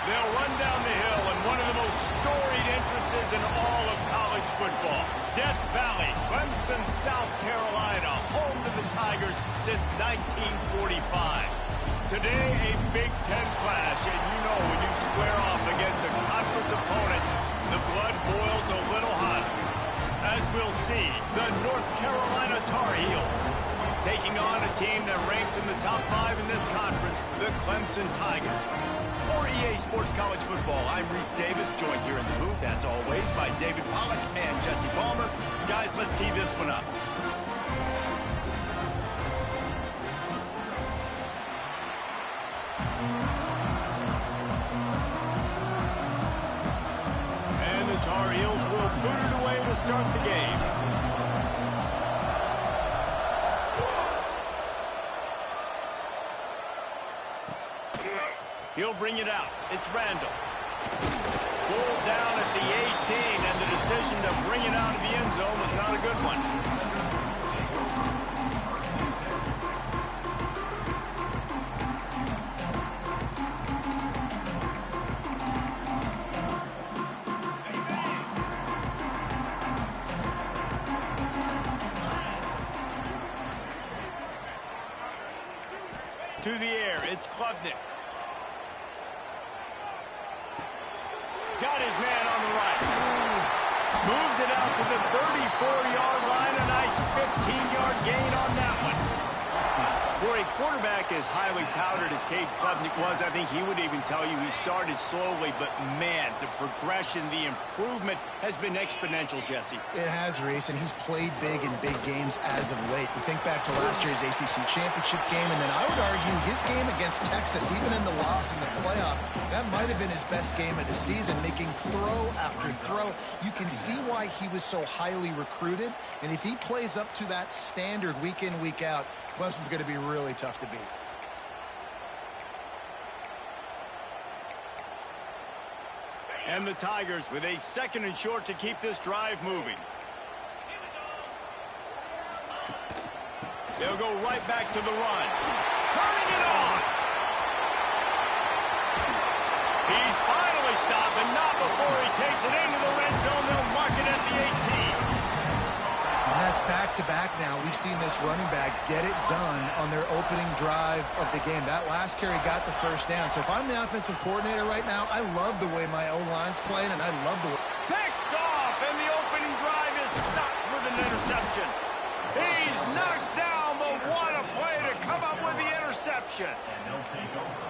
They'll run down the hill in one of the most storied entrances in all of college football. Death Valley, Clemson, South Carolina, home to the Tigers since 1945. Today, a Big Ten clash, and you know when you square off against a conference opponent, the blood boils a little hotter. As we'll see, the North Carolina Tar Heels taking on a team that ranks in the top 5 in this conference, the Clemson Tigers. For EA Sports College Football, I'm Reese Davis, joined here in the booth, as always, by David Pollack and Jesse Palmer. Guys, let's tee this one up. And the Tar Heels will boot it away to start the game. He'll bring it out. It's Randall. Pulled down at the 18, and the decision to bring it out of the end zone was not a good one. To the air, it's Klubnik. Got his man on the right. Moves it out to the 34-yard line. A nice 15-yard gain on that one. For a quarterback as highly touted as Cade Klubnik was, I think he would even tell you he started slowly, but man, the progression, the improvement has been exponential, Jesse. It has, Reese, and he's played big in big games as of late. You think back to last year's ACC championship game, and then I would argue his game against Texas, even in the loss in the playoff, that might have been his best game of the season, making throw after throw. You can see why he was so highly recruited, and if he plays up to that standard week in, week out, Clemson's going to be really tough to beat. And the Tigers with a 2nd and short to keep this drive moving. They'll go right back to the run. Turning it on. He's finally stopped, but not before he takes it into the red zone. They'll mark it at the 18. And that's back-to-back now. We've seen this running back get it done on their opening drive of the game. That last carry got the first down. So if I'm the offensive coordinator right now, I love the way my O-line's playing, and I love the way... Picked off, and the opening drive is stopped with an interception. He's knocked down, but what a play to come up with the interception.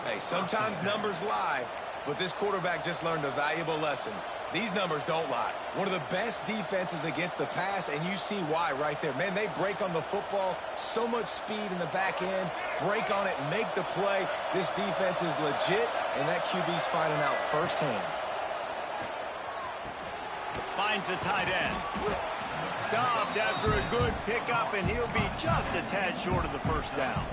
Hey, sometimes numbers lie, but this quarterback just learned a valuable lesson. These numbers don't lie. One of the best defenses against the pass, and you see why right there. Man, they break on the football, so much speed in the back end, break on it, make the play. This defense is legit, and that QB's finding out firsthand. Finds the tight end. Stopped after a good pickup, and he'll be just a tad short of the first down.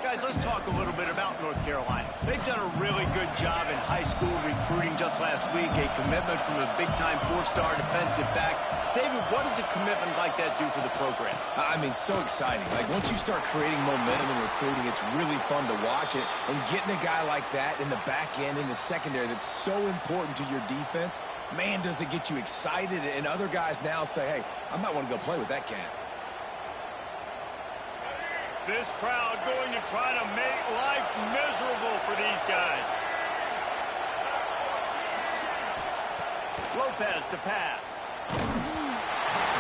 Guys, let's talk a little bit about North Carolina. They've done a really good job in high school recruiting just last week, a commitment from a big-time 4-star defensive back. David, what does a commitment like that do for the program? I mean, so exciting. Like, once you start creating momentum in recruiting, it's really fun to watch it. And getting a guy like that in the back end, in the secondary, that's so important to your defense, man, does it get you excited. And other guys now say, hey, I might want to go play with that cat. This crowd going to try to make life miserable for these guys. Lopez to pass.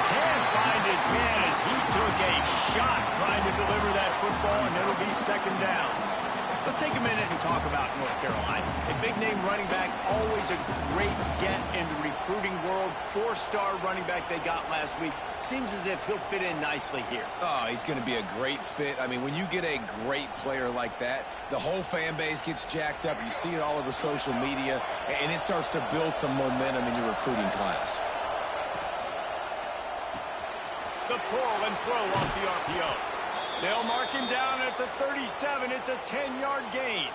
Can't find his man as he took a shot trying to deliver that football, and it'll be 2nd down. Let's take a minute and talk about North Carolina. A big-name running back, always a great get in the recruiting world. 4-star running back they got last week. Seems as if he'll fit in nicely here. Oh, he's going to be a great fit. I mean, when you get a great player like that, the whole fan base gets jacked up. You see it all over social media, and it starts to build some momentum in your recruiting class. The pull and throw off the RPO. They'll mark him down at the 37. It's a 10-yard gain.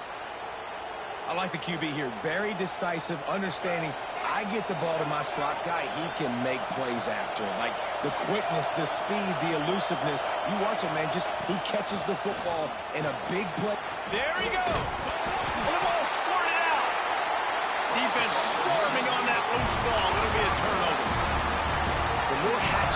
I like the QB here. Very decisive, understanding I get the ball to my slot guy, he can make plays after it. Like the quickness, the speed, the elusiveness. You watch it, man. Just he catches the football in a big play. There he goes. And the ball squirted out.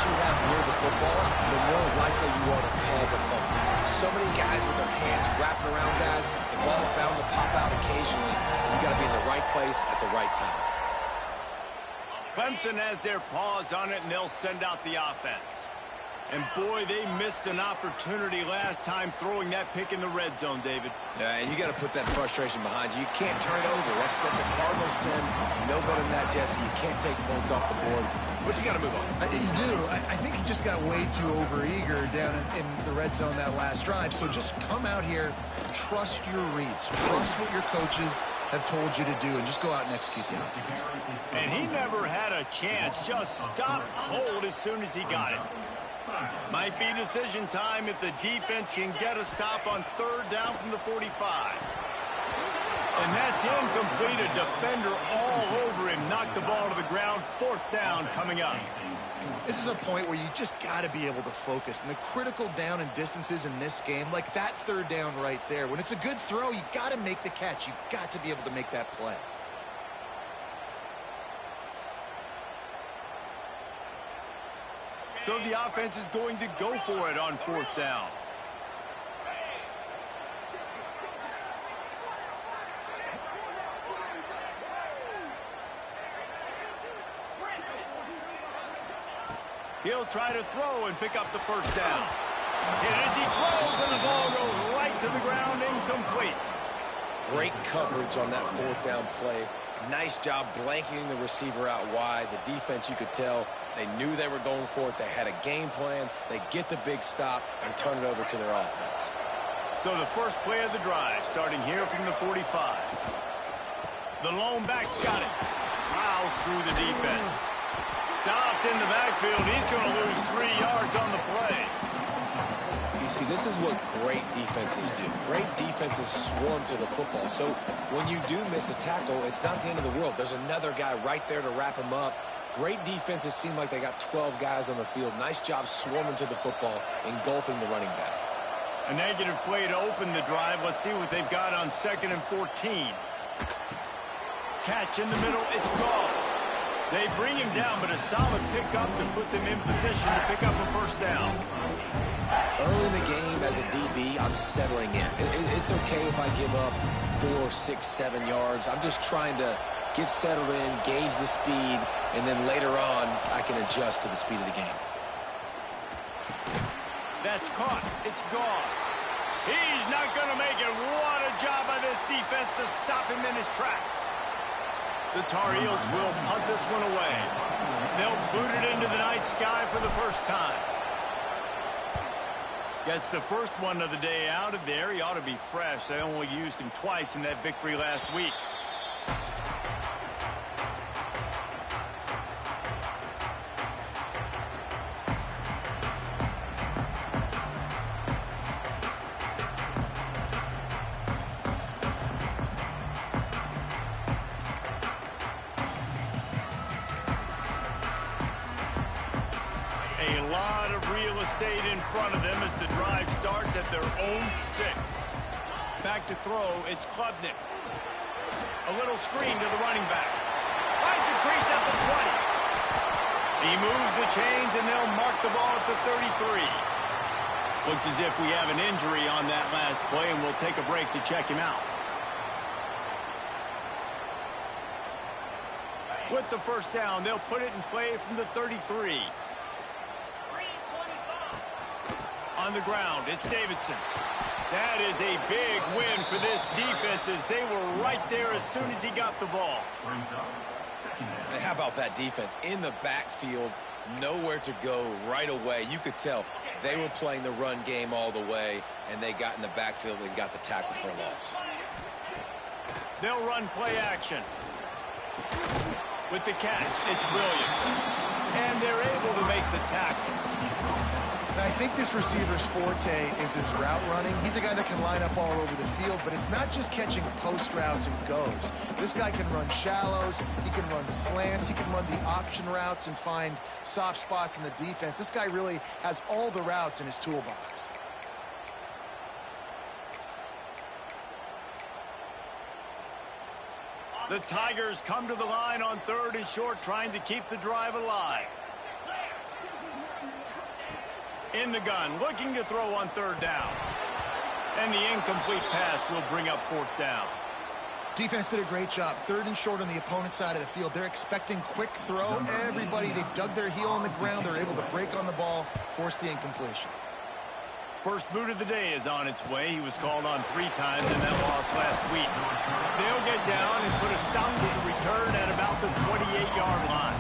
you have near the football, the more likely you are to cause a fumble. So many guys with their hands wrapping around guys, the ball's bound to pop out occasionally. You got to be in the right place at the right time. Clemson has their paws on it, and they'll send out the offense. And boy, they missed an opportunity last time throwing that pick in the red zone, David. Yeah, and you got to put that frustration behind you. You can't turn it over. That's a cardinal sin. No better than that, Jesse. You can't take points off the board, but you got to move on. You do. I think he just got way too overeager down in the red zone that last drive. So just come out here, trust your reads, trust what your coaches have told you to do, and just go out and execute the offense. And he never had a chance. Just stopped cold as soon as he got it. Might be decision time if the defense can get a stop on third down from the 45. And that's incomplete. A defender all over him. Knocked the ball to the ground. Fourth down coming up. This is a point where you just got to be able to focus. And the critical down and distances in this game, like that third down right there, when it's a good throw, you got to make the catch. You got to be able to make that play. So the offense is going to go for it on fourth down. He'll try to throw and pick up the first down. And as he throws, and the ball goes right to the ground, incomplete. Great coverage on that fourth down play. Nice job blanketing the receiver out wide. The defense, you could tell, they knew they were going for it. They had a game plan. They get the big stop and turn it over to their offense. So the first play of the drive, starting here from the 45. The lone back's got it. Plows through the defense. Stopped in the backfield. He's going to lose 3 yards on the play. You see, this is what great defenses do. Great defenses swarm to the football. So when you do miss a tackle, it's not the end of the world. There's another guy right there to wrap him up. Great defenses seem like they got 12 guys on the field. Nice job swarming to the football, engulfing the running back. A negative play to open the drive. Let's see what they've got on 2nd and 14. Catch in the middle. It's Gauls. They bring him down, but a solid pickup to put them in position to pick up a first down. Early in the game, as a DB, I'm settling in. It's okay if I give up 4, 6, 7 yards. I'm just trying to get settled in, gauge the speed, and then later on, I can adjust to the speed of the game. That's caught. It's Gauls. He's not going to make it. What a job by this defense to stop him in his tracks. The Tar Heels will punt this one away. They'll boot it into the night sky for the first time. Gets the first one of the day out of there. He ought to be fresh. They only used him twice in that victory last week. A lot of real estate in front of them as the drive starts at their own 6. Back to throw, it's Klubnik. A little screen to the running back. Finds a crease at the 20. He moves the chains, and they'll mark the ball at the 33. Looks as if we have an injury on that last play, and we'll take a break to check him out. With the first down, they'll put it in play from the 33. On the ground, it's Davidson. That is a big win for this defense as they were right there as soon as he got the ball. And how about that defense? In the backfield, nowhere to go right away. You could tell they were playing the run game all the way, and they got in the backfield and got the tackle for a loss. They'll run play action. With the catch, it's Williams. And they're able to make the tackle. I think this receiver's forte is his route running. He's a guy that can line up all over the field, but it's not just catching post routes and goes. This guy can run shallows, he can run slants, he can run the option routes and find soft spots in the defense. This guy really has all the routes in his toolbox. The Tigers come to the line on 3rd and short, trying to keep the drive alive. In the gun, looking to throw on third down. And the incomplete pass will bring up fourth down. Defense did a great job. Third and short on the opponent's side of the field. They're expecting quick throw. Everybody, they dug their heel on the ground. They're able to break on the ball, force the incompletion. First boot of the day is on its way. He was called on 3 times in that loss last week. They'll get down and put a stop to the return at about the 28-yard line.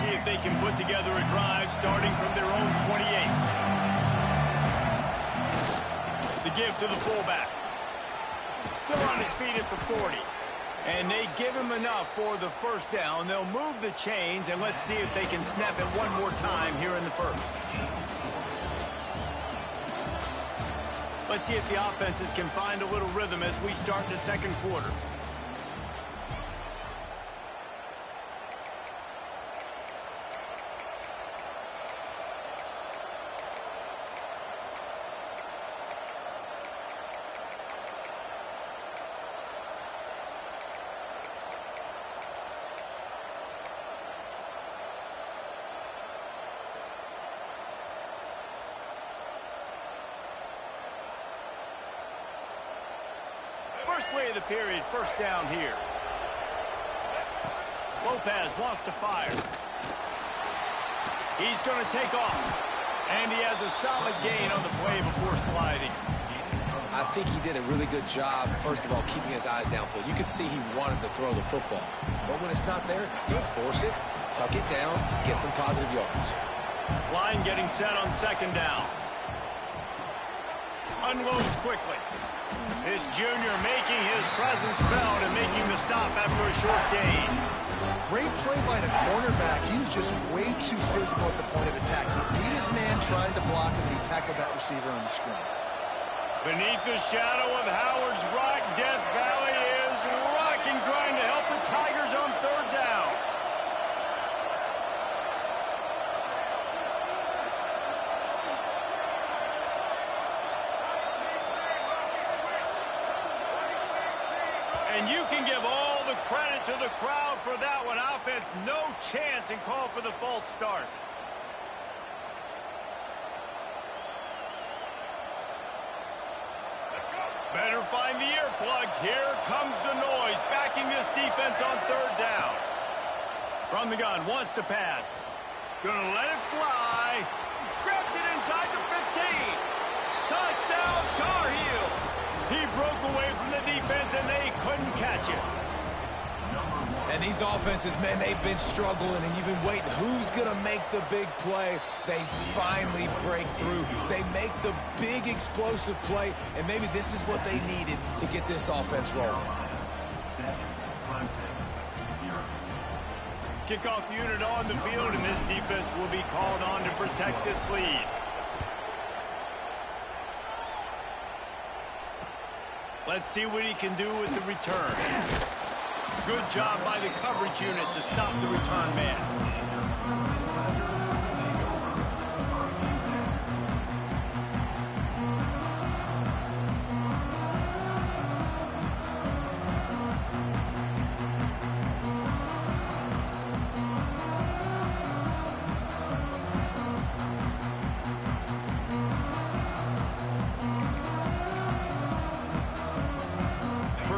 See if they can put together a drive starting from their own 28. The give to the fullback. Still on his feet at the 40. And they give him enough for the first down. They'll move the chains, and let's see if they can snap it one more time here in the first. Let's see if the offenses can find a little rhythm as we start the second quarter. First play of the period, first down here. Lopez wants to fire. He's going to take off. And he has a solid gain on the play before sliding. I think he did a really good job, first of all, keeping his eyes downfield. You could see he wanted to throw the football. But when it's not there, don't force it. Tuck it down, get some positive yards. Line getting set on second down. Unloads quickly. This junior making his presence felt and making the stop after a short gain. Great play by the cornerback. He was just way too physical at the point of attack. He beat his man trying to block him, and he tackled that receiver on the screen. Beneath the shadow of Howard's Rock, Death Valley is rocking, trying to help the Tigers on third down. And you can give all the credit to the crowd for that one. Offense, no chance, and call for the false start. Better find the earplugs. Here comes the noise, backing this defense on third down. From the gun, wants to pass. Gonna let it fly. Grabs it inside the 15. Touchdown, Tar Heels. He broke away from the defense, and they couldn't catch it. And these offenses, man, they've been struggling, and you've been waiting. Who's going to make the big play? They finally break through. They make the big explosive play, and maybe this is what they needed to get this offense rolling. Kickoff unit on the field, and this defense will be called on to protect this lead. Let's see what he can do with the return. Good job by the coverage unit to stop the return man.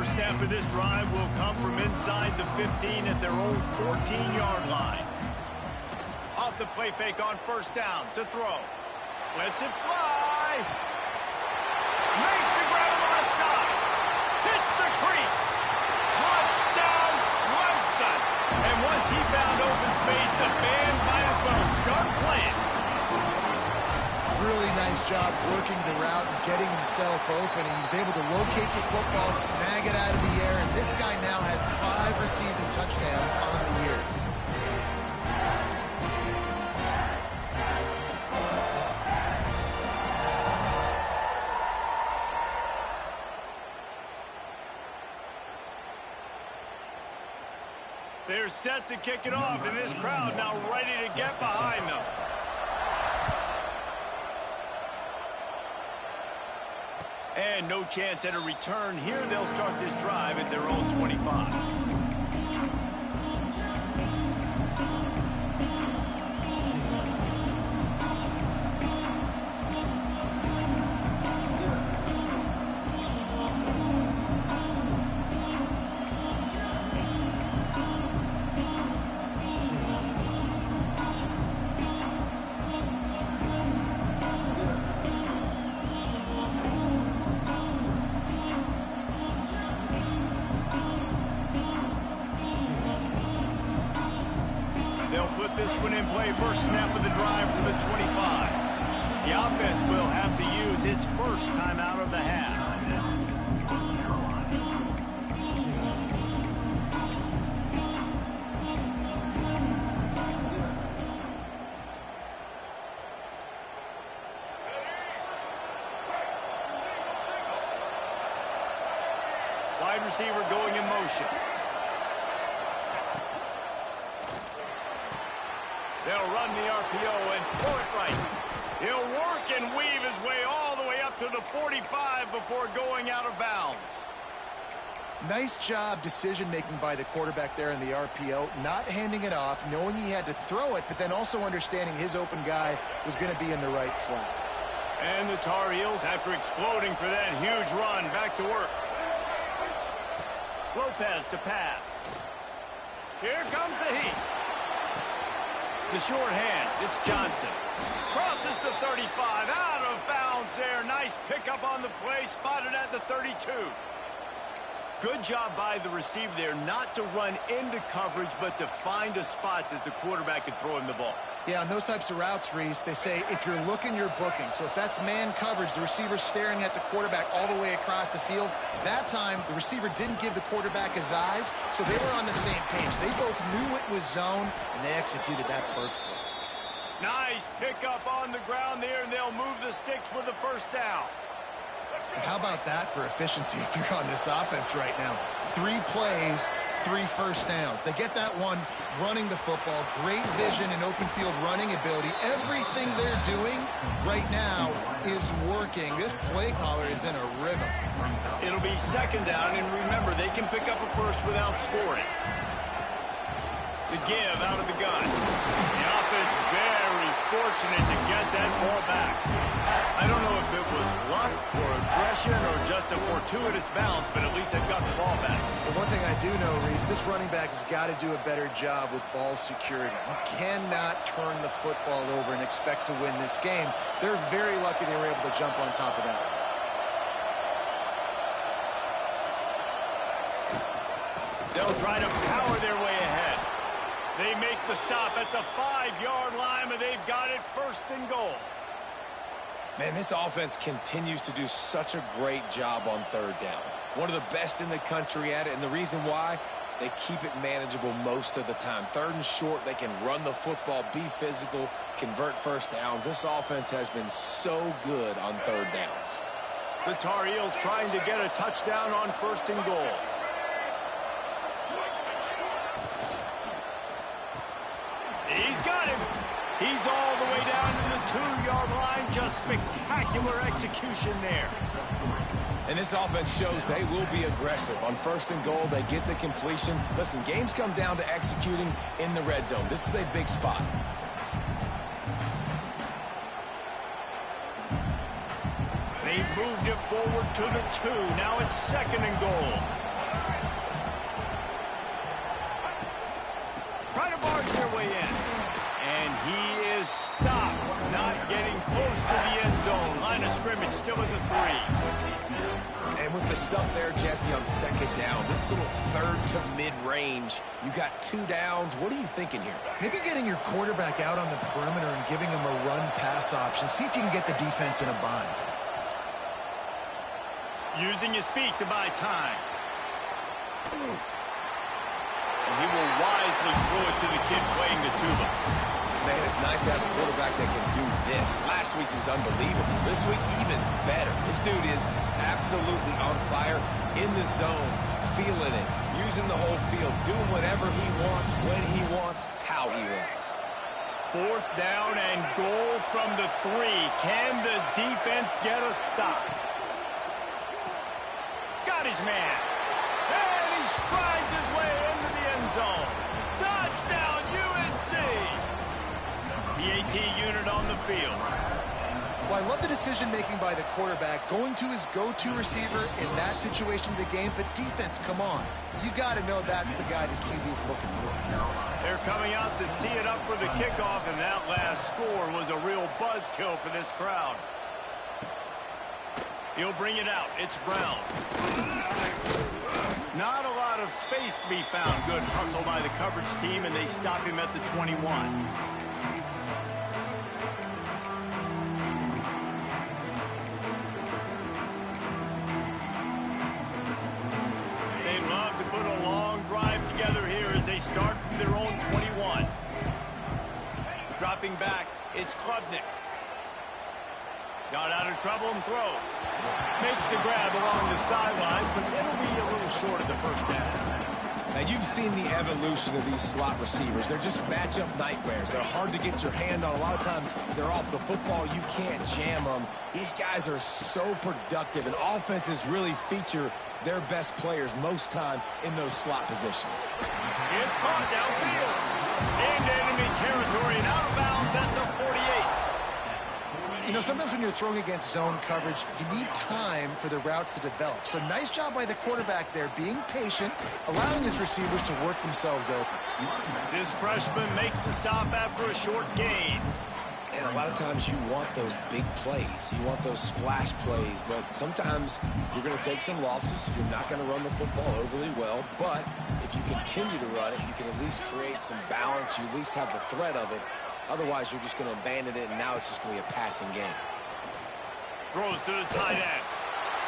Snap of this drive will come from inside the 15 at their own 14-yard line. Off the play fake on first down to throw. Lets it fly. Makes the grab onside. Hits the crease. Touchdown, Clemson. And once he found open space, the band might as well start playing. Really nice job working the route and getting himself open. He was able to locate the football, snag it out of the air, and this guy now has 5 receiving touchdowns on the year. They're set to kick it off, and this crowd now ready to get behind them. And no chance at a return here. They'll start this drive at their own 25. They'll put this one in play. First snap of the drive for the 25. The offense will have to use its first timeout of the half. Wide receiver going in motion. They'll run the RPO and pull it right. He'll work and weave his way all the way up to the 45 before going out of bounds. Nice job decision-making by the quarterback there in the RPO, not handing it off, knowing he had to throw it, but then also understanding his open guy was going to be in the right flat. And the Tar Heels, after exploding for that huge run, back to work. Lopez to pass. Here comes the heat. The short hands, it's Johnson. Crosses the 35, out of bounds there. Nice pickup on the play, spotted at the 32. Good job by the receiver there, not to run into coverage, but to find a spot that the quarterback can throw him the ball. Yeah, on those types of routes, Reese, they say if you're looking, you're booking. So if that's man coverage, the receiver's staring at the quarterback all the way across the field. That time, the receiver didn't give the quarterback his eyes, so they were on the same page. They both knew it was zone, and they executed that perfectly. Nice pickup on the ground there, and they'll move the sticks with the first down. And how about that for efficiency if you're on this offense right now? 3 plays, 3 first downs. They get that one running the football. Great vision and open field running ability. Everything they're doing right now is working. This play caller is in a rhythm. It'll be second down, and remember, they can pick up a first without scoring. The give out of the gun. The offense very fortunate to get that ball back. I don't know if it was luck or aggression or just a fortuitous bounce, but at least they've got the ball back. The one thing I do know, Reese, this running back has got to do a better job with ball security. You cannot turn the football over and expect to win this game. They're very lucky they were able to jump on top of that. They'll try to power their way ahead. They make the stop at the 5-yard line, and they've got it first and goal. Man, this offense continues to do such a great job on third down. One of the best in the country at it, and the reason why, they keep it manageable most of the time. Third and short, they can run the football, be physical, convert first downs. This offense has been so good on third downs. The Tar Heels trying to get a touchdown on first and goal. He's got him. He's all the way down to the 2-yard line. Just spectacular execution there. And this offense shows they will be aggressive. On first and goal, they get the completion. Listen, games come down to executing in the red zone. This is a big spot. They've moved it forward to the 2. Now it's second and goal. Try to barge their way in. And he is stopped. Not getting close to the end zone. Line of scrimmage still at the 3. And with the stuff there, Jesse, on second down, this little third to mid-range, you got 2 downs. What are you thinking here? Maybe getting your quarterback out on the perimeter and giving him a run-pass option. See if you can get the defense in a bind. Using his feet to buy time. And he will wisely throw it to the kid playing the tuba. Man, it's nice to have a quarterback that can do this. Last week he was unbelievable. This week, even better. This dude is absolutely on fire, in the zone, feeling it, using the whole field, doing whatever he wants, when he wants, how he wants. 4th down and goal from the 3. Can the defense get a stop? Got his man. And he strides his way into the end zone. Touchdown, UNC! The AT unit on the field. Well, I love the decision-making by the quarterback, going to his go-to receiver in that situation of the game. But defense, come on. You got to know that's the guy the QB's looking for. They're coming out to tee it up for the kickoff, and that last score was a real buzzkill for this crowd. He'll bring it out. It's Brown. Not a lot of space to be found. Good hustle by the coverage team, and they stop him at the 21. They love to put a long drive together here as they start from their own 21. Dropping back, it's Klubnik. Got out of trouble and throws. Makes the grab along the sidelines, but it'll be a little short of the first down. Now, you've seen the evolution of these slot receivers. They're just matchup nightmares. They're hard to get your hand on. A lot of times, they're off the football. You can't jam them. These guys are so productive, and offenses really feature their best players most time in those slot positions. It's caught downfield. Into enemy territory and out of bounds at the 48. You know, sometimes when you're throwing against zone coverage, you need time for the routes to develop. So nice job by the quarterback there, being patient, allowing his receivers to work themselves open. This freshman makes the stop after a short gain. And a lot of times you want those big plays. You want those splash plays. But sometimes you're going to take some losses. You're not going to run the football overly well. But if you continue to run it, you can at least create some balance. You at least have the threat of it. Otherwise, you're just going to abandon it, and now it's just going to be a passing game. Throws to the tight end.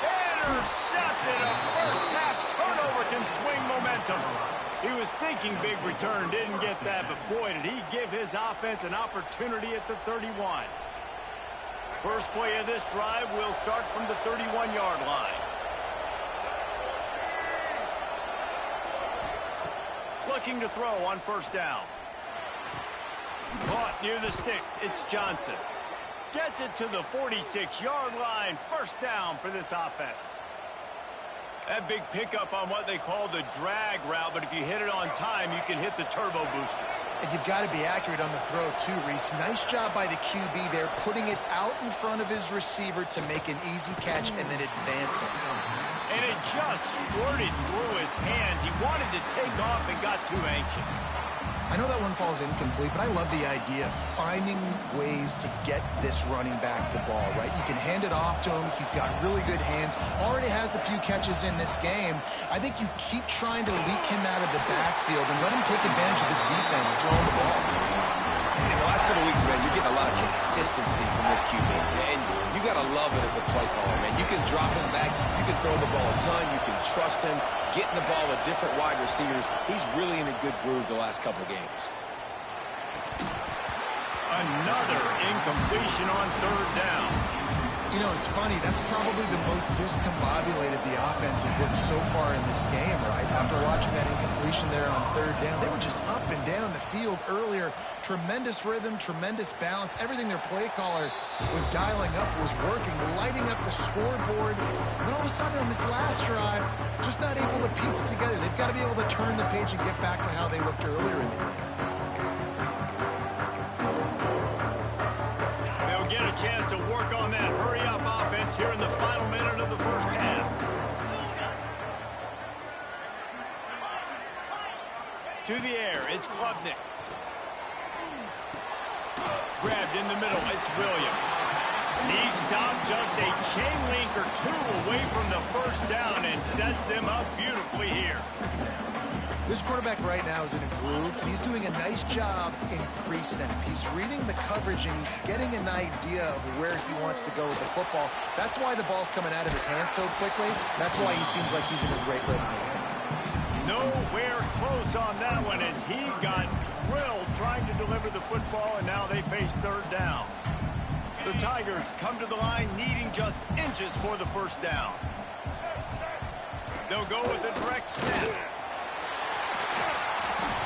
Intercepted. A first-half turnover can swing momentum. He was thinking big return, didn't get that, but boy, did he give his offense an opportunity at the 31. First play of this drive will start from the 31-yard line. Looking to throw on first down. Caught near the sticks. It's Johnson. Gets it to the 46-yard line. First down for this offense. That big pickup on what they call the drag route, but if you hit it on time, you can hit the turbo boosters. And you've got to be accurate on the throw, too, Reese. Nice job by the QB there, putting it out in front of his receiver to make an easy catch and then advance it. And it just squirted through his hands. He wanted to take off and got too anxious. I know that one falls incomplete, but I love the idea of finding ways to get this running back the ball, right? You can hand it off to him. He's got really good hands. Already has a few catches in this game. I think you keep trying to leak him out of the backfield and let him take advantage of this defense throwing the ball. In the last couple of weeks, man, you're getting a lot of consistency from this QB. And you got to love it as a play caller, man. You can drop him back. You can throw the ball a ton. You can trust him. Getting the ball with different wide receivers. He's really in a good groove the last couple games. Another incompletion on third down. You know, it's funny. That's probably the most discombobulated the offense has looked so far in this game, right? After watching that incompletion there on third down, they were just up and down the field earlier. Tremendous rhythm, tremendous balance. Everything their play caller was dialing up was working, lighting up the scoreboard. And all of a sudden on this last drive, just not able to piece it together. They've got to be able to turn the page and get back to how they looked earlier in the game. They'll get a chance to work on that hurry-up offense here in the final minute of the first half. To the air, it's Klubnik. Grabbed in the middle, it's Williams. He stopped just a chain link or two away from the first down and sets them up beautifully here. This quarterback right now is in a groove, and he's doing a nice job in pre-snap. He's reading the coverage, and he's getting an idea of where he wants to go with the football. That's why the ball's coming out of his hands so quickly. That's why he seems like he's in a great rhythm. Nowhere close on that one as he got drilled trying to deliver the football, and now they face third down. The Tigers come to the line needing just inches for the first down. They'll go with a direct snap.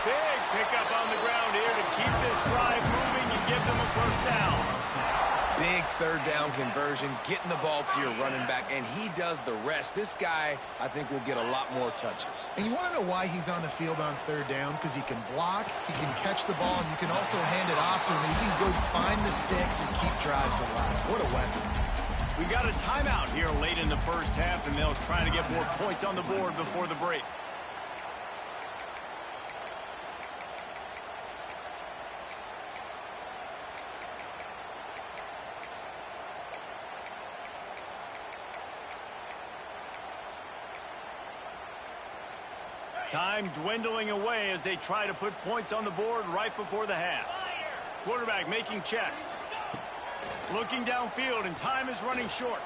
Big pickup on the ground here to keep this drive moving and give them a first down. Big third down conversion, getting the ball to your running back, and he does the rest. This guy, I think, will get a lot more touches. And you want to know why he's on the field on third down? Because he can block, he can catch the ball, and you can also hand it off to him. And he can go find the sticks and keep drives alive. What a weapon. We got a timeout here late in the first half, and they'll try to get more points on the board before the break. Time dwindling away as they try to put points on the board right before the half. Quarterback making checks. Looking downfield, and time is running short.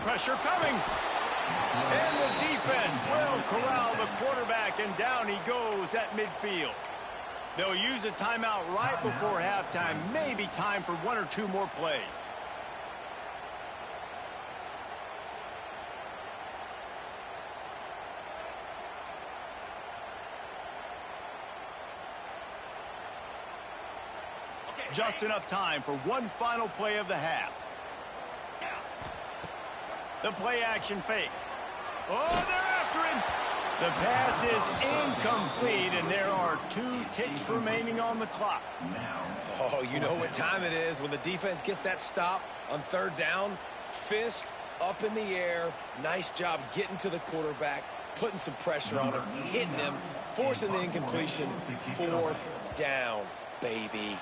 Pressure coming. And the defense will corral the quarterback, and down he goes at midfield. They'll use a timeout right before halftime. Maybe time for one or two more plays. Just enough time for one final play of the half. The play action fake. Oh, they're after him. The pass is incomplete, and there are 2 ticks remaining on the clock. Oh, you know what time it is when the defense gets that stop on third down. Fist up in the air. Nice job getting to the quarterback, putting some pressure on him, hitting him, forcing the incompletion. Fourth down, baby.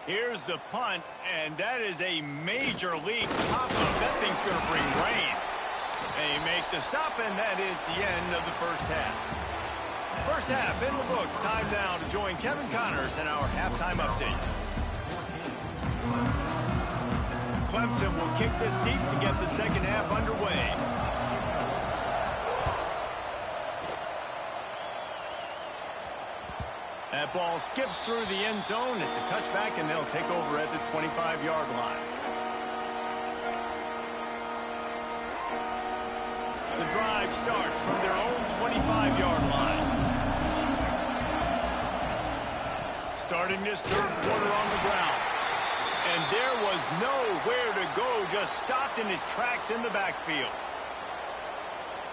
Here's the punt, and that is a major league pop-up. That thing's going to bring rain. They make the stop, and that is the end of the first half. First half in the books. Time now to join Kevin Connors in our halftime update. Clemson will kick this deep to get the second half underway. That ball skips through the end zone. It's a touchback, and they'll take over at the 25-yard line. The drive starts from their own 25-yard line. Starting this third quarter on the ground. And there was nowhere to go, just stopped in his tracks in the backfield.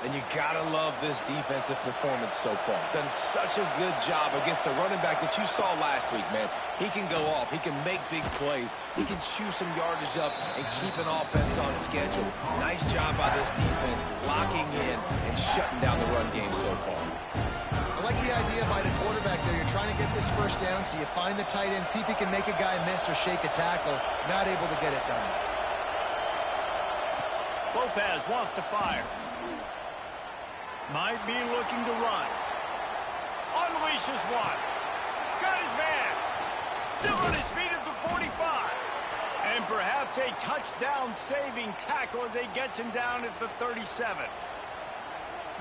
And you gotta love this defensive performance so far. Done such a good job against the running back that you saw last week, man. He can go off. He can make big plays. He can chew some yardage up and keep an offense on schedule. Nice job by this defense locking in and shutting down the run game so far. I like the idea by the quarterback there. You're trying to get this first down, so you find the tight end, see if he can make a guy miss or shake a tackle. Not able to get it done. Lopez wants to fire. Might be looking to run. Unleashes one. Got his man. Still on his feet at the 45. And perhaps a touchdown-saving tackle as they get him down at the 37.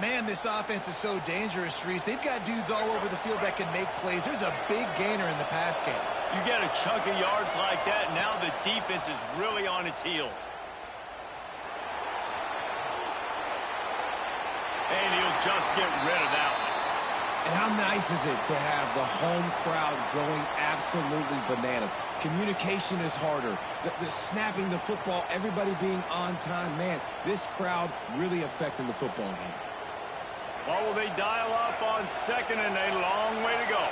Man, this offense is so dangerous, Reese. They've got dudes all over the field that can make plays. There's a big gainer in the pass game. You get a chunk of yards like that, now the defense is really on its heels. And he'll just get rid of that one. And how nice is it to have the home crowd going absolutely bananas? Communication is harder. The snapping the football, everybody being on time. Man, this crowd really affecting the football game. What will they dial up on second and a long way to go?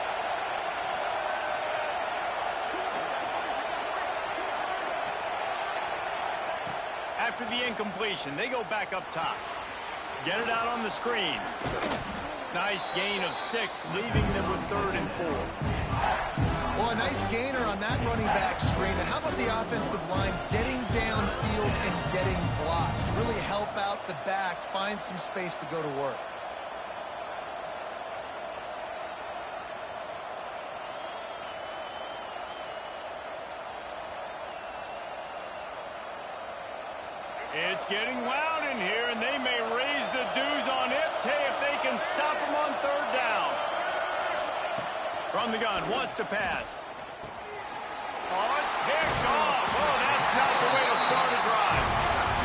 After the incompletion, they go back up top. Get it out on the screen. Nice gain of 6, leaving them with 3rd and 4. Well, a nice gainer on that running back screen. And how about the offensive line getting downfield and getting blocks to really help out the back, find some space to go to work? It's getting loud in here, and they may raise the dues on Ncaa if they can stop him on 3rd down. From the gun, wants to pass. Oh, it's picked off. Oh, that's not the way to start a drive.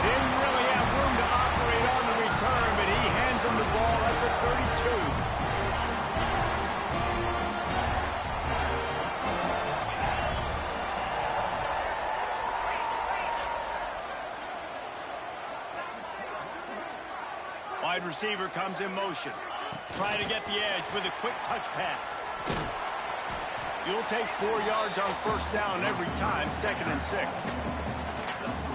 Didn't really have room to operate on the return, but he hands him the ball at the 32. Wide receiver comes in motion. Trying to get the edge with a quick touch pass. You'll take 4 yards on first down every time, 2nd and 6.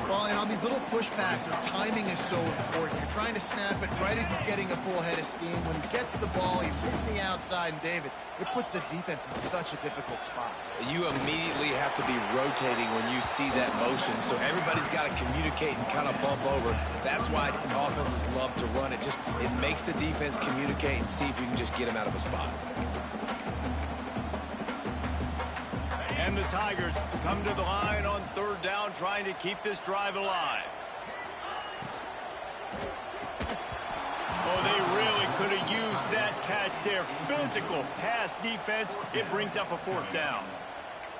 Well, and on these little push passes, timing is so important. You're trying to snap it right as he's getting a full head of steam. When he gets the ball, he's hitting the outside, and David, it puts the defense in such a difficult spot. You immediately have to be rotating when you see that motion, so everybody's got to communicate and kind of bump over. That's why offenses love to run it. It makes the defense communicate and see if you can just get him out of a spot. And the Tigers come to the line on 3rd down, trying to keep this drive alive. Oh, they really could have used that catch there. Physical pass defense. It brings up a 4th down.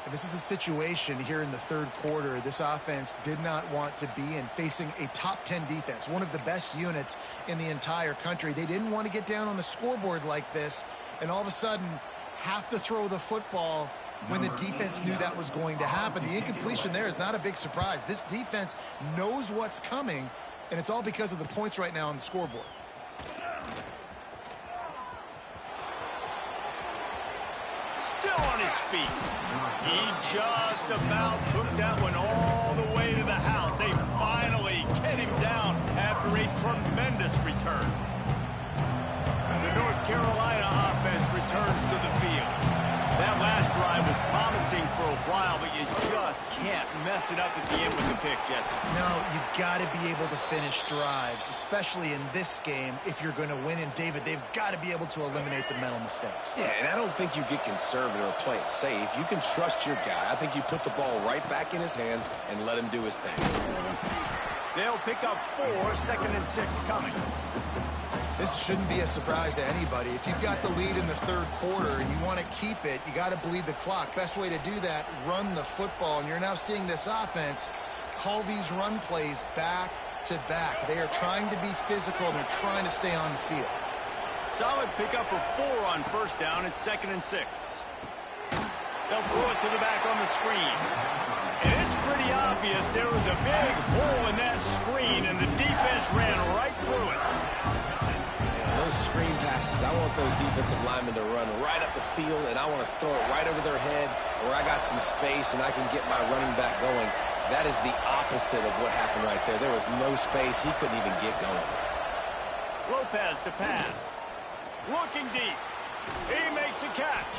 And this is a situation here in the 3rd quarter this offense did not want to be in, facing a top 10 defense, one of the best units in the entire country. They didn't want to get down on the scoreboard like this and all of a sudden have to throw the football when the defense knew that was going to happen. The incompletion there is not a big surprise. This defense knows what's coming, and it's all because of the points right now on the scoreboard. Still on his feet. He just about took that one all the way to the house. They finally get him down after a tremendous return. The North Carolina offense returns to the field. That last drive was promising for a while, but you just can't mess it up at the end with the pick, Jesse. No, you got to be able to finish drives, especially in this game if you're going to win. And, David, they've got to be able to eliminate the mental mistakes. Yeah, and I don't think you get conservative or play it safe. You can trust your guy. I think you put the ball right back in his hands and let him do his thing. They'll pick up 4, 2nd and 6 coming. This shouldn't be a surprise to anybody. If you've got the lead in the 3rd quarter and you want to keep it, you got to bleed the clock. Best way to do that, run the football. And you're now seeing this offense call these run plays back to back. They are trying to be physical, and they're trying to stay on the field. Solid pickup of 4 on first down. It's 2nd and 6. They'll throw it to the back on the screen. And it's pretty obvious there was a big hole in that screen, and the defense ran right through it. Those screen passes, I want those defensive linemen to run right up the field, and I want to throw it right over their head where I got some space and I can get my running back going. That is the opposite of what happened right there. There was no space. He couldn't even get going. Lopez to pass. Looking deep. He makes a catch.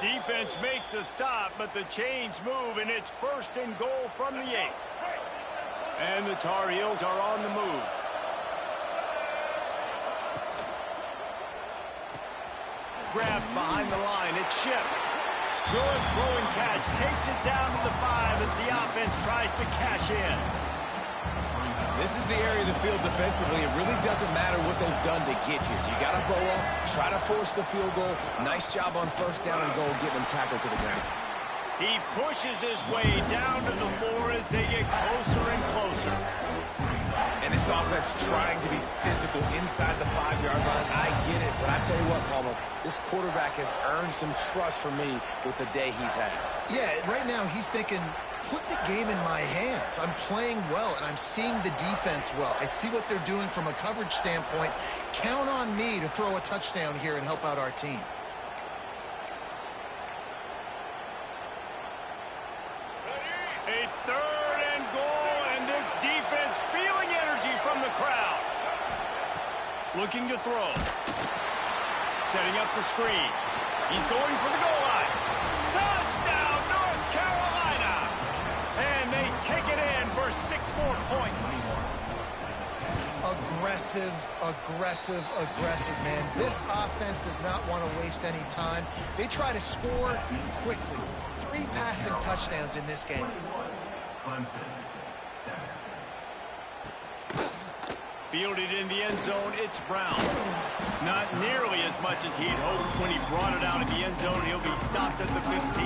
Defense makes a stop, but the chains move, and it's 1st and goal from the 8. And the Tar Heels are on the move. Grabbed behind the line. It's Ship. Good throwing catch. Takes it down to the 5 as the offense tries to cash in. This is the area of the field defensively. It really doesn't matter what they've done to get here. You got to bow up, try to force the field goal. Nice job on first down and goal, getting them tackled to the ground. He pushes his way down to the 4 as they get closer and closer. And this offense trying to be physical inside the 5-yard line. I get it, but I tell you what, Palmer, this quarterback has earned some trust for me with the day he's had. Yeah, right now he's thinking, put the game in my hands. I'm playing well, and I'm seeing the defense well. I see what they're doing from a coverage standpoint. Count on me to throw a touchdown here and help out our team. A 3rd and goal, and this defense feeling energy from the crowd. Looking to throw. Setting up the screen. He's going for the goal line. Touchdown, North Carolina! And they take it in for 6 more points. Aggressive, aggressive, aggressive, man. This offense does not want to waste any time. They try to score quickly. 3 passing touchdowns in this game. Fielded in the end zone, it's Brown. Not nearly as much as he'd hoped when he brought it out of the end zone. He'll be stopped at the 15.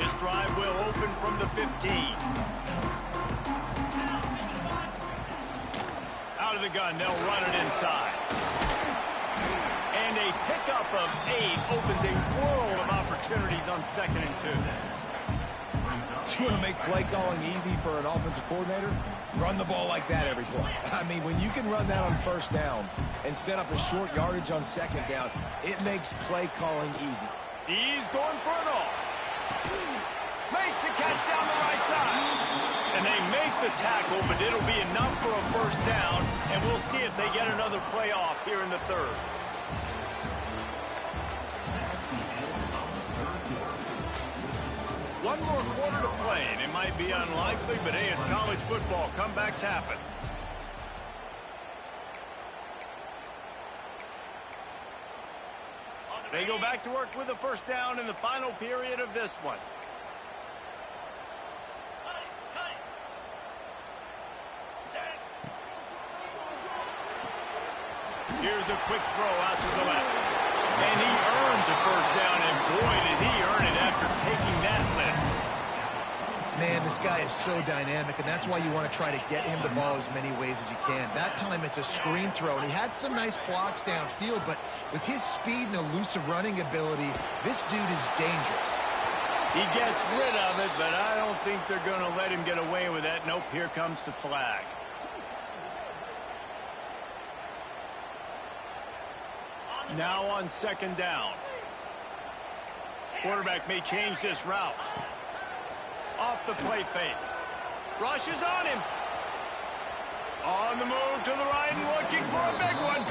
His drive will open from the 15. Out of the gun, they'll run it inside. And a pickup of 8 opens a world of opportunities on 2nd and 2. You want to make play calling easy for an offensive coordinator? Run the ball like that every play. I mean, when you can run that on 1st down and set up a short yardage on 2nd down, it makes play calling easy. He's going for it all. Makes the catch down the right side. And they make the tackle, but it'll be enough for a 1st down, and we'll see if they get another play off here in the 3rd. One more quarter to play, and it might be unlikely, but hey, it's college football. Comebacks happen. They go back to work with a 1st down in the final period of this one. Here's a quick throw out to the left. And he earns a 1st down, and boy, did he earn it after taking that lift. Man, this guy is so dynamic, and that's why you want to try to get him the ball as many ways as you can. That time it's a screen throw, and he had some nice blocks downfield, but with his speed and elusive running ability, this dude is dangerous. He gets rid of it, but I don't think they're going to let him get away with that. Nope, here comes the flag. Now on 2nd down. Quarterback may change this route. Off the play fake. Rush is on him. On the move to the right and looking for a big one.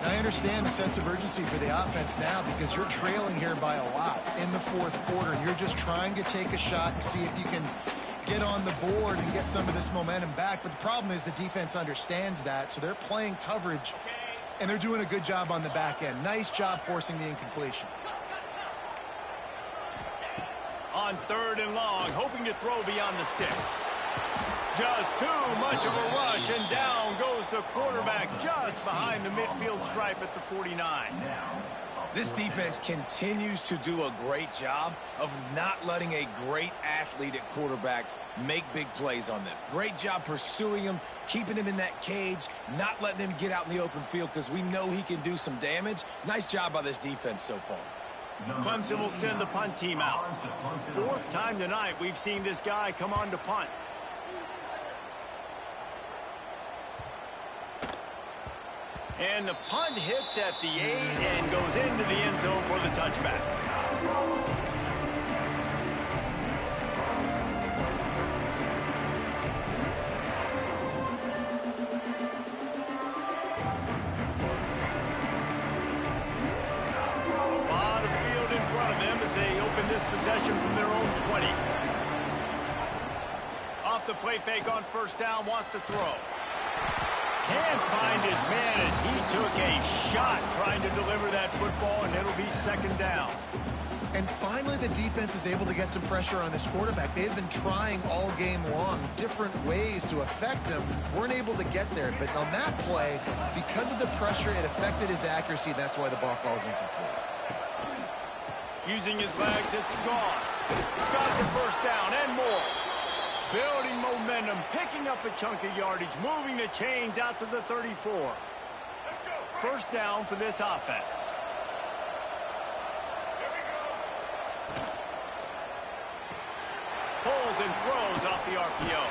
I understand the sense of urgency for the offense now because you're trailing here by a lot in the 4th quarter, and you're just trying to take a shot and see if you can get on the board and get some of this momentum back. But the problem is the defense understands that, so they're playing coverage, and they're doing a good job on the back end. Nice job forcing the incompletion. On 3rd and long, hoping to throw beyond the sticks. Just too much of a rush, and down goes the quarterback just behind the midfield stripe at the 49. This defense continues to do a great job of not letting a great athlete at quarterback make big plays on them. Great job pursuing him, keeping him in that cage, not letting him get out in the open field because we know he can do some damage. Nice job by this defense so far. Clemson will send the punt team out. 4th time tonight we've seen this guy come on to punt. And the punt hits at the 8 and goes into the end zone for the touchback. A lot of field in front of them as they open this possession from their own 20. Off the play fake on 1st down, wants to throw. Can't find his man as he took a shot trying to deliver that football, and it'll be 2nd down. And finally, the defense is able to get some pressure on this quarterback. They've been trying all game long different ways to affect him. Weren't able to get there, but on that play, because of the pressure, it affected his accuracy. That's why the ball falls incomplete. Using his legs, it's Goss. He's got the 1st down and more. Building momentum, picking up a chunk of yardage, moving the chains out to the 34. 1st down for this offense. Pulls and throws off the RPO.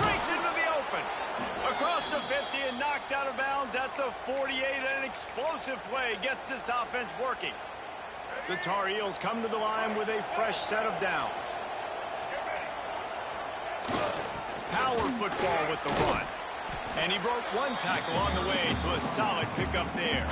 Breaks into the open. Across the 50 and knocked out of bounds at the 48. An explosive play gets this offense working. The Tar Heels come to the line with a fresh set of downs. Power football with the run. And he broke one tackle on the way to a solid pickup there.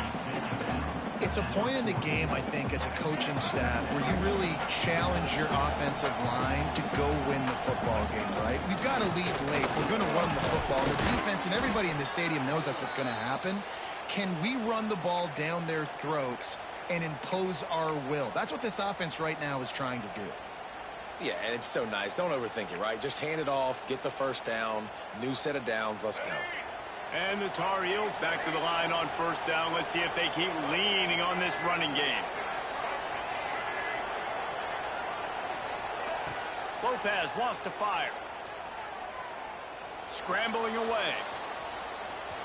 It's a point in the game, I think, as a coaching staff where you really challenge your offensive line to go win the football game, right? We've got to lead late. We're going to run the football. The defense and everybody in the stadium knows that's what's going to happen. Can we run the ball down their throats and impose our will? That's what this offense right now is trying to do. Yeah, and it's so nice. Don't overthink it, right? Just hand it off, get the first down, new set of downs, let's go. And the Tar Heels back to the line on first down. Let's see if they keep leaning on this running game. Lopez wants to fire. Scrambling away.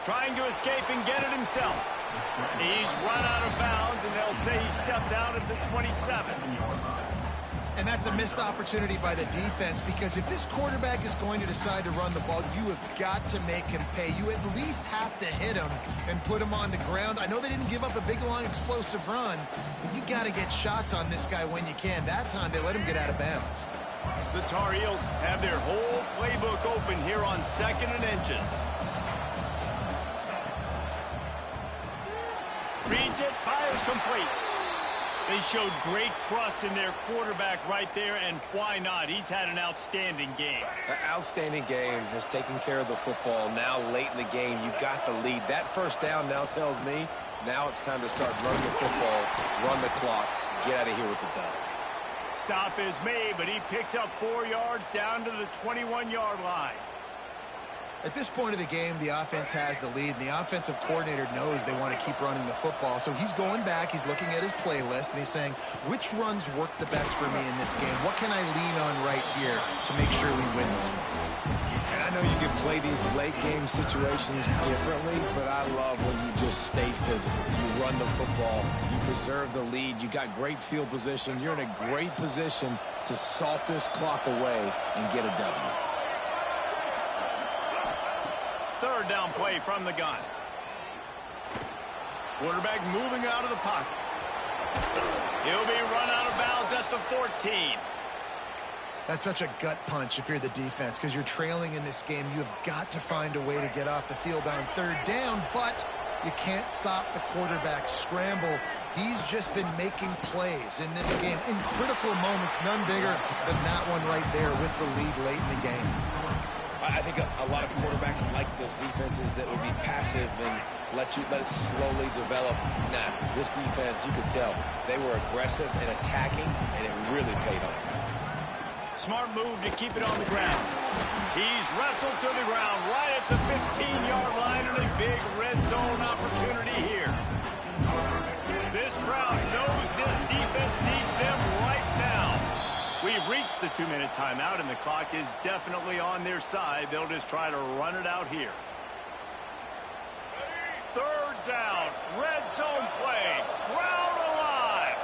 Trying to escape and get it himself. He's run out of bounds, and they'll say he stepped out at the 27. And that's a missed opportunity by the defense, because if this quarterback is going to decide to run the ball, you have got to make him pay. You at least have to hit him and put him on the ground. I know they didn't give up a big, long, explosive run, but you got to get shots on this guy when you can. That time, they let him get out of bounds. The Tar Heels have their whole playbook open here on 2nd and inches. Reads it, fires complete. They showed great trust in their quarterback right there, and why not? He's had an outstanding game. An outstanding game, has taken care of the football. Now late in the game, you got the lead. That first down now tells me now it's time to start running the football, run the clock, get out of here with the dub. Stop is made, but he picks up 4 yards down to the 21-yard line. At this point of the game, the offense has the lead, and the offensive coordinator knows they want to keep running the football. So he's going back, he's looking at his playlist, and he's saying, which runs work the best for me in this game? What can I lean on right here to make sure we win this one? And I know you can play these late game situations differently, but I love when you just stay physical. You run the football, you preserve the lead, you got great field position, you're in a great position to salt this clock away and get a W. Third down play from the gun. Quarterback moving out of the pocket. He'll be run out of bounds at the 14. That's such a gut punch if you're the defense, because you're trailing in this game. You've got to find a way to get off the field on third down, but you can't stop the quarterback scramble. He's just been making plays in this game in critical moments, none bigger than that one right there with the lead late in the game. I think a lot of quarterbacks like those defenses that would be passive and let it slowly develop. Nah, this defense, you could tell, they were aggressive and attacking, and it really paid off. Smart move to keep it on the ground. He's wrestled to the ground right at the 15-yard line, and a big red zone opportunity here. This crowd knows this defense needs them right now. We've reached the 2-minute timeout, and the clock is definitely on their side. They'll just try to run it out here. Third down, red zone play, crowd alive.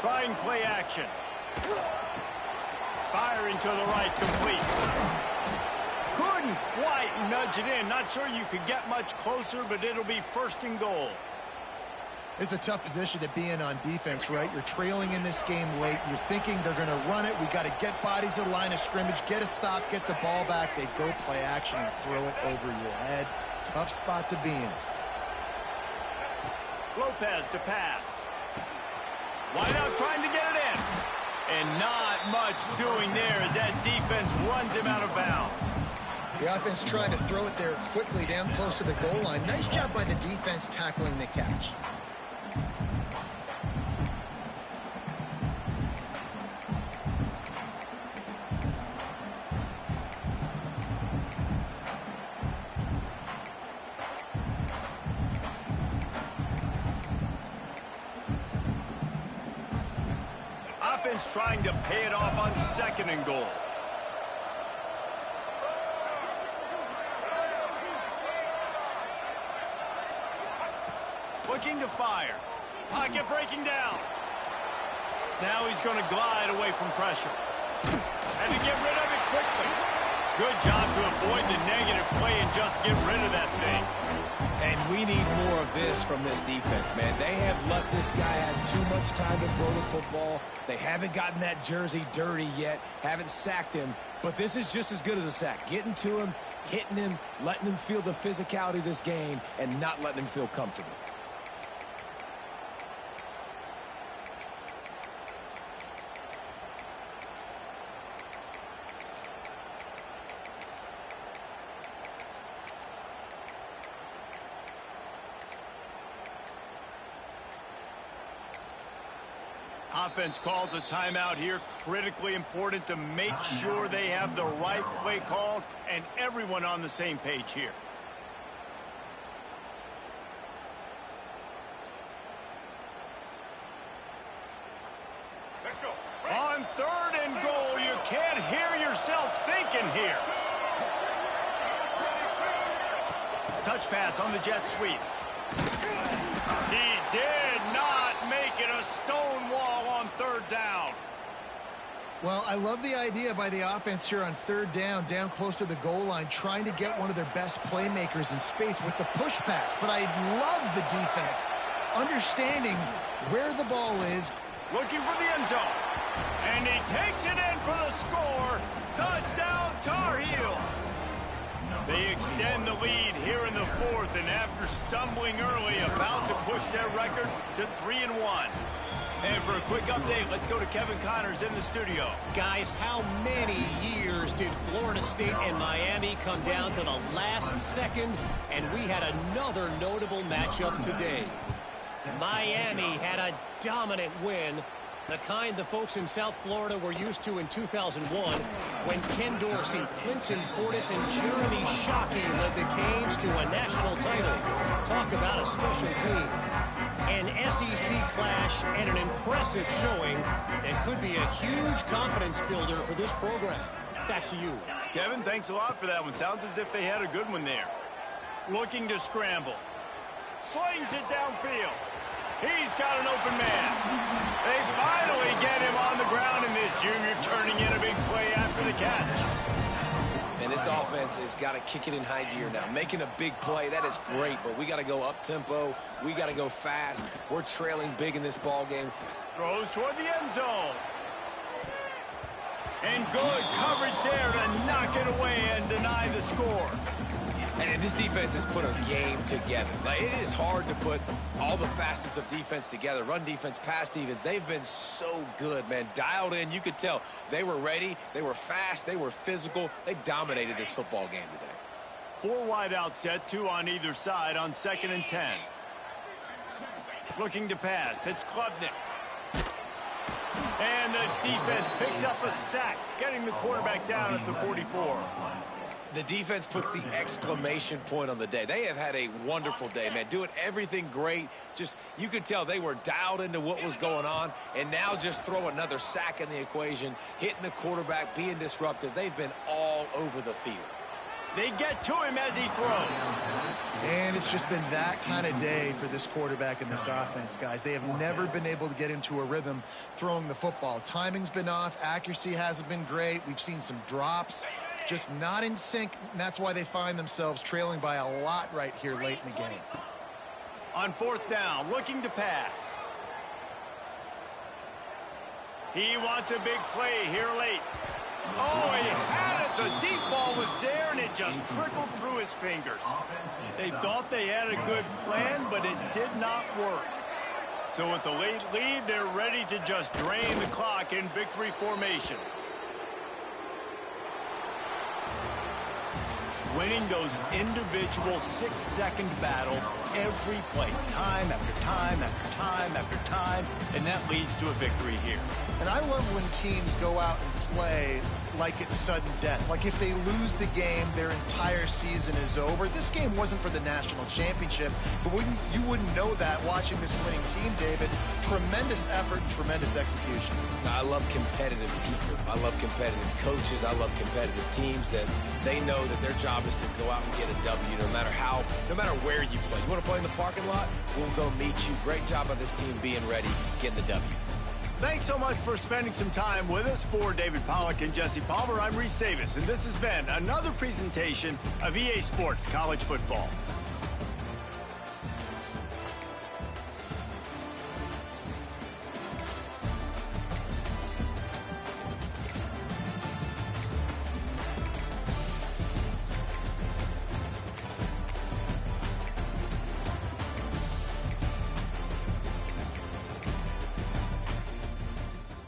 Trying play action. Firing to the right, complete. Couldn't quite nudge it in. Not sure you could get much closer, but it'll be 1st and goal. It's a tough position to be in on defense, right? You're trailing in this game late. You're thinking they're going to run it. We got to get bodies at the line of scrimmage, get a stop, get the ball back. They go play action and throw it over your head. Tough spot to be in. Lopez to pass. Wide out trying to get it in. And not much doing there as that defense runs him out of bounds. The offense trying to throw it there quickly down close to the goal line. Nice job by the defense tackling the catch. Offense trying to pay it off on 2nd and goal. Looking to fire. Pocket breaking down. Now he's going to glide away from pressure. And to get rid of it quickly. Good job to avoid the negative play and just get rid of that thing. And we need more of this from this defense, man. They have let this guy have too much time to throw the football. They haven't gotten that jersey dirty yet, haven't sacked him. But this is just as good as a sack. Getting to him, hitting him, letting him feel the physicality of this game, and not letting him feel comfortable. offense calls a timeout here. Critically important to make sure they have the right play called and everyone on the same page here. Let's go. On 3rd and goal, you can't hear yourself thinking here. Touch pass on the jet sweep. He did not make it a stone wall on 3rd down. Well, I love the idea by the offense here on 3rd down close to the goal line, trying to get one of their best playmakers in space with the push pass. But I love the defense, understanding where the ball is. Looking for the end zone. And he takes it in for the score. Touchdown, Tar Heels. They extend the lead here in the 4th, and after stumbling early, about to push their record to 3-1. And for a quick update, let's go to Kevin Connors in the studio. Guys, how many years did Florida State and Miami come down to the last second, and we had another notable matchup today? Miami had a dominant win, the kind the folks in South Florida were used to in 2001 when Ken Dorsey, Clinton Portis, and Jeremy Shockey led the Canes to a national title. Talk about a special team. An SEC clash and an impressive showing that could be a huge confidence builder for this program. Back to you. Kevin, thanks a lot for that one. Sounds as if they had a good one there. Looking to scramble. Slings it downfield. He's got an open man. They finally get him on the ground, and this junior turning in a big play after the catch. And this offense has got to kick it in high gear now. Making a big play, that is great, but we got to go up-tempo. We got to go fast. We're trailing big in this ball game. Throws toward the end zone. And good coverage there to knock it away and deny the score. And this defense has put a game together. Like, it is hard to put all the facets of defense together. Run defense, pass defense. They've been so good, man. Dialed in. You could tell they were ready. They were fast. They were physical. They dominated this football game today. 4 wide out set, 2 on either side on 2nd and 10. Looking to pass. It's Klubnik. And the defense picks up a sack, getting the quarterback down at the 44. The defense puts the exclamation point on the day. They have had a wonderful day, man. Doing everything great. Just, you could tell they were dialed into what was going on. And now just throw another sack in the equation, hitting the quarterback, being disruptive. They've been all over the field. They get to him as he throws. And it's just been that kind of day for this quarterback and this offense, guys. They have never been able to get into a rhythm throwing the football. Timing's been off. Accuracy hasn't been great. We've seen some drops. Just not in sync, and that's why they find themselves trailing by a lot right here late in the game. On 4th down, looking to pass. He wants a big play here late. Oh, he had it. The deep ball was there, and it just trickled through his fingers. They thought they had a good plan, but it did not work. So with the late lead, they're ready to just drain the clock in victory formation. Winning those individual 6-second battles every play, time after time after time after time, and that leads to a victory here. And I love when teams go out and play like it's sudden death. Like if they lose the game, their entire season is over. This game wasn't for the national championship, but you wouldn't know that watching this winning team, David. Tremendous effort and tremendous execution. I love competitive people. I love competitive coaches. I love competitive teams that they know that their job is to go out and get a W no matter where you play. You want to play in the parking lot? We'll go meet you. Great job by this team being ready, getting the W. Thanks so much for spending some time with us. For David Pollack and Jesse Palmer, I'm Reese Davis, and this has been another presentation of EA Sports College Football.